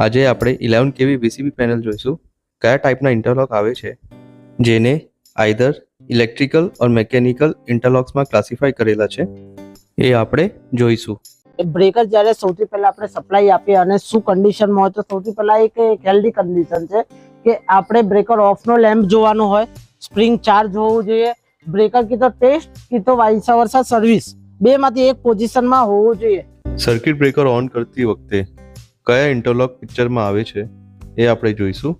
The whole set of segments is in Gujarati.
આજે આપણે 11 kV VCB પેનલ જોઈશું. કયા ટાઈપના ઇન્ટરલોક આવે છે, જેને આઈધર ઇલેક્ટ્રિકલ ઓર મેકેનિકલ ઇન્ટરલોક્સમાં ક્લાસિફાઈ કરેલા છે, એ આપણે જોઈશું. બ્રેકર જ્યારે સૌથી પહેલા આપણે સપ્લાય આપીએ અને શું કન્ડિશનમાં હોય તો સૌથી પહેલા એક હેલ્ધી કન્ડિશન છે કે આપણે બ્રેકર ઓફનો લેમ્પ જોવાનો હોય, સ્પ્રિંગ ચાર્જ હોવું જોઈએ, બ્રેકર કી તો ટેસ્ટ કી તો વાઇસ વર્સા સર્વિસ બેમાંથી એક પોઝિશનમાં હોવું જોઈએ. સર્કિટ બ્રેકર ઓન કરતી વખતે કયા ઇન્ટરલોક પિક્ચરમાં આવે છે એ આપણે જોઈશું,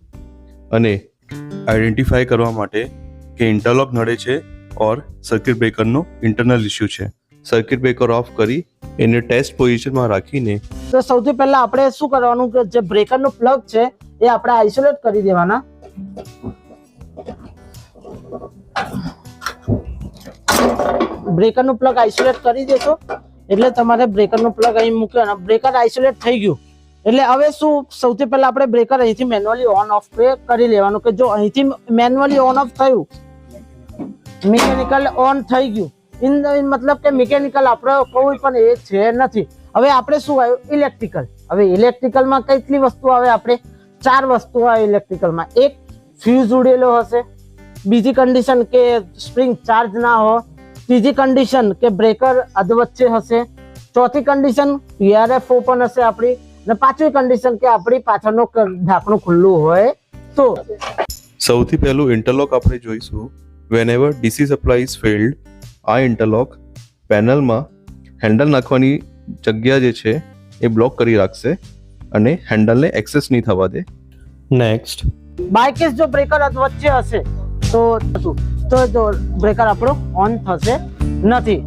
અને આઈડેન્ટિફાઈ કરવા માટે કે ઇન્ટરલોક નડે છે ઓર સર્કિટ બ્રેકરનો ઇન્ટરનલ ઇસ્યુ છે. સર્કિટ બ્રેકર ઓફ કરી એને ટેસ્ટ પોઝિશનમાં રાખીને તો સૌથી પહેલા આપણે શું કરવાનું કે જે બ્રેકરનો પ્લગ છે એ આપણે આઇસોલેટ કરી દેવાના. બ્રેકરનું પ્લગ આઇસોલેટ કરી દેશો એટલે તમારે બ્રેકરનું પ્લગ અહીં મૂક્યો, બ્રેકર આઇસોલેટ થઈ ગયું એટલે હવે શું સૌથી પહેલા આપણે બ્રેકર અહીંથી મેન્યુઅલી ઓન ઓફ કરી લેવાનું કે જો અહીંથી મેન્યુઅલી ઓન ઓફ થયું, મિકેનિકલ ઓન થઈ ગયું મતલબ કે મિકેનિકલ આપણે કોઈ પણ એ છે નથી. હવે આપણે શું આવ્યું ઇલેક્ટ્રિકલ. હવે ઇલેક્ટ્રિકલમાં કેટલી વસ્તુ આવે, આપણે 4 વસ્તુ આવે ઇલેક્ટ્રિકલમાં. એક ફ્યુઝ ઉડેલો હશે, બીજી કન્ડિશન કે સ્પ્રિંગ ચાર્જ ના હો, ત્રીજી કન્ડિશન કે બ્રેકર અધવચ્ચે હશે, ચોથી કન્ડિશન PRF ઓપન હશે આપણી, અને પાંચમી કન્ડિશન કે આપણી પાછળનું ઢાંકણું ખુલ્લું હોય તો. સૌથી પહેલું ઇન્ટરલોક આપણે જોઈશું. વેનએવર DC સપ્લાય ઇઝ ફેલ્ડ, આ ઇન્ટરલોક પેનલમાં હેન્ડલ નાખવાની જગ્યા જે છે એ બ્લોક કરી રાખશે અને હેન્ડલને એક્સેસ નહીં થવા દે. નેક્સ્ટ, બાય કેસ જો બ્રેકર વચ્ચે હશે તો જો બ્રેકર આપણું ઓન થશે નથી.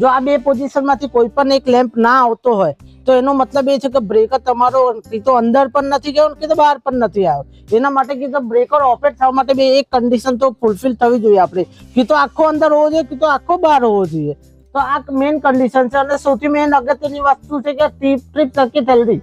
જો આ બે પોઝિશનમાંથી કોઈ પણ એક લેમ્પ ના આવતો હોય તો એનો મતલબ એ છે કે બ્રેકર તમારો તો અંદર પણ નથી ગયો કે બહાર પણ નથી આવ્યો. એના માટે કીધું બ્રેકર ઓપરેટ થવા માટે બે એક કન્ડિશન તો ફૂલફિલ થવી જોઈએ આપણે, કે તો આખો અંદર હોવો જોઈએ કે તો આખો બહાર હોવો જોઈએ. તો આ મેઇન કન્ડિશન છે. અને સૌથી મેઇન અગત્યની વસ્તુ છે કે ટ્રીપ સર્કિટ હેલ્ધી,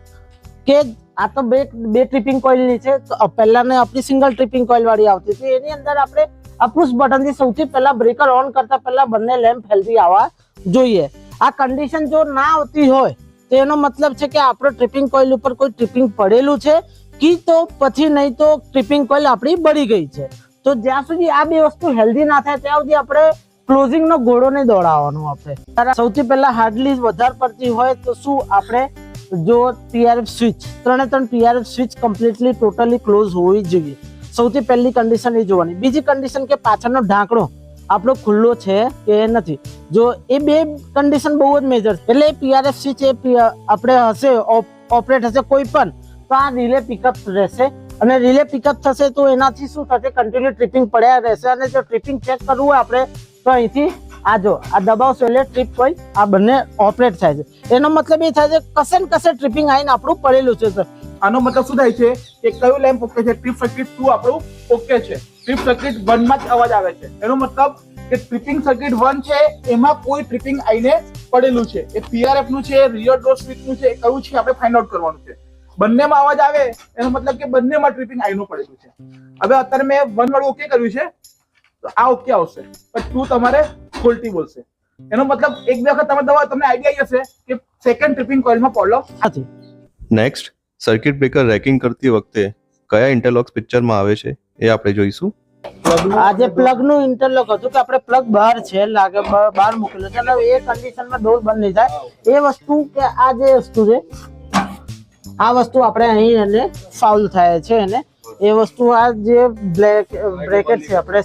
કે આ તો બે ટ્રિપિંગ કોઇલની છે. તો પહેલાને આપણી સિંગલ ટ્રિપિંગ કોઇલ વાળી આવતી હતી, એની અંદર આપણે આ પુશ બટનથી સૌથી પહેલા બ્રેકર ઓન કરતા પહેલા બંને લેમ્પ હેલ્ધી આવવા જોઈએ. આ કન્ડિશન જો ના આવતી હોય તો એનો મતલબ છે કે આપણો ટ્રિપિંગ કોઇલ ઉપર કોઈ ટ્રિપિંગ પડેલું છે કે તો પછી નહીં તો ટ્રિપિંગ કોઇલ આપણી બળી ગઈ છે. તો જ્યાં સુધી આ બે વસ્તુ હેલ્ધી ના થાય ત્યાં સુધી આપણે ક્લોઝિંગ નો ઘોડો નહીં દોડાવવાનો. આપણે સૌથી પહેલા હાર્ડલી વધારે પડતી હોય તો શું આપણે જો PRF switch 3 PRF switch completely totally close હોવી જોઈએ. સૌથી પહેલી કન્ડિશન એ જોવાની. બીજી કન્ડિશન કે પાછળનો ઢાંકણો આપણો ખુલ્લો છે કે નથી. જો એ બે કન્ડિશન બહુ જ મેજર છે. એટલે PRF સ્વિચ એ આપણે હશે ઓપરેટ હશે કોઈ પણ તો આ રિલે પિકઅપ રહેશે, અને રિલે પિકઅપ થશે તો એનાથી શું થશે કન્ટિન્યુ ટ્રિપિંગ પડ્યા રહેશે. અને જો ટ્રિપિંગ ચેક કરવું હોય આપણે તો અહીંથી આ જો આ દબાવશો એટલે ટ્રીપ કોઇલ આ બંને ઓપરેટ થાય છે. એનો મતલબ એ થાય છે કશે ને કશે ટ્રિપિંગ આવીને આપણું પડેલું છે. આનો મતલબ શું થાય છે કે કયું લેમ્પ ઓકે છે, ટ્રીપ સર્કિટ 2 આપણું ઓકે છે, ટ્રીપ સર્કિટ 1 માં જ અવાજ આવે છે. એનો મતલબ કે ટ્રિપિંગ સર્કિટ 1 છે એમાં કોઈ ટ્રિપિંગ આઈને પડેલું છે. એ PRF નું છે, રિયર ડોર સ્વિચ નું છે, કયું છે આપણે ફાઇન્ડ આઉટ કરવાનું છે. બંનેમાં અવાજ આવે એનો મતલબ કે બંનેમાં ટ્રિપિંગ આઈનું પડેલું છે. હવે અત્યારે મેં 1 વાળું ઓકે કર્યું છે તો આ ઓકે આવશે, પણ 2 તમારે ફોલ્ટી બોલશે. એનો મતલબ એક બે વખત તમને આઈડિયા આવી જશે કે સેકન્ડ ટ્રિપિંગ કોઇલમાં પ્રોબ્લેમ નથી. નેક્સ્ટ, સર્કિટ બ્રેકર રેકિંગ કરતી વખતે કયા ઇન્ટરલોક્સ પિક્ચરમાં આવે છે એ આપણે જોઈશું. આ જે પ્લગ નું ઇન્ટરલોક હતું કે આપણે પ્લગ બહાર છે લાગે બહાર મૂકેલું છે, એટલે એ કન્ડિશનમાં ડોર બંધ નહીં થાય. એ વસ્તુ કે આ જે વસ્તુ છે આ વસ્તુ આપણે અહીં એને ફાઉલ થાય છે. એને એ વસ્તુ આ જે બ્રેકેટ છે આપણે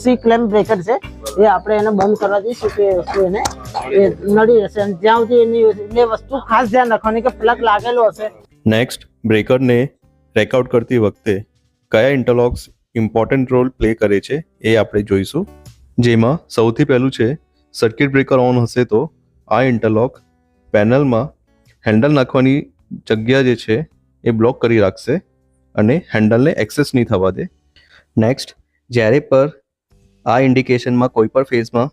સી ક્લેમ્પ બ્રેકેટ છે એ આપણે એને બંધ કરવા દઈશું કે વસ્તુ એને નડી જશે. અને જ્યાં સુધી એની બે વસ્તુ ખાસ ધ્યાન રાખવાની કે પ્લગ લાગેલો હશે. નેક્સ્ટ, બ્રેકરને રેકઆઉટ કરતી વખતે કયા ઇન્ટરલોક્સ ઇમ્પોર્ટન્ટ રોલ પ્લે કરે છે એ આપણે જોઈશું. જેમાં સૌથી પહેલું છે સર્કિટ બ્રેકર ઓન હશે તો આ ઇન્ટરલોક પેનલમાં હેન્ડલ નાખવાની જગ્યા જે છે એ બ્લોક કરી રાખશે અને હેન્ડલને એક્સેસ નહીં થવા દે. નેક્સ્ટ, જ્યારે પર આ ઇન્ડિકેશનમાં કોઈ પણ ફેઝમાં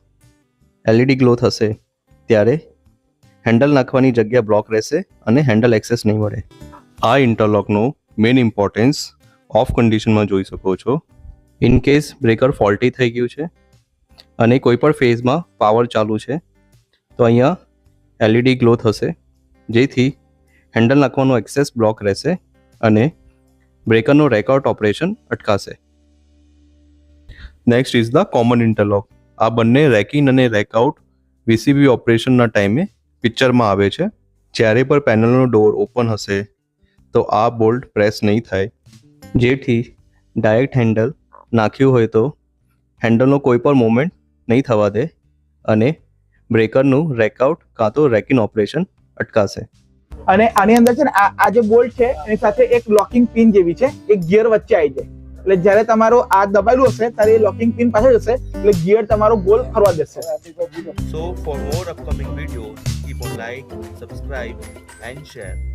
LED ગ્લો થશે ત્યારે હેન્ડલ નાખવાની જગ્યા બ્લોક રહેશે અને હેન્ડલ એક્સેસ નહીં મળે. આ ઇન્ટરલોકનો મેઇન ઇમ્પોર્ટન્સ ઓફ કન્ડિશનમાં જોઈ શકો છો. ઇન કેસ બ્રેકર ફોલ્ટી થઈ ગયું છે અને કોઈ પણ ફેઝમાં પાવર ચાલુ છે તો અહીંયા LED ગ્લો થશે, જેથી હેન્ડલ નાખવાનો એક્સેસ બ્લોક રહેશે અને બ્રેકરનો રેકઆઉટ ઓપરેશન અટકાશે. Next is the common interlock. આ બંને રેકિન અને રેકઆઉટ વીસીબી ઓપરેશનના ટાઈમે પિક્ચરમાં આવે છે. જ્યારે પણ પેનલનો ડોર ઓપન હશે તો આ બોલ્ટ પ્રેસ નહીં થાય, જેથી ડાયરેક્ટ હેન્ડલ નાખ્યું હોય તો હેન્ડલનો કોઈ પણ મોમેન્ટ નહીં થવા દે અને બ્રેકરનું રેકઆઉટ કાં તો રેકિન ઓપરેશન અટકાશે. અને આની અંદર છે ને આ જે બોલ્ટ છે એની સાથે એક લોકિંગ પિન જેવી છે, એક ગિયર વચ્ચે આવી જાય. એટલે જ્યારે તમારો આ દબાયેલું હશે ત્યારે એ લોકિંગ પિન પાછળ જશે એટલે ગિયર તમારો ગોલ ફરવા દેશે. So for more upcoming videos, keep on like, subscribe and share.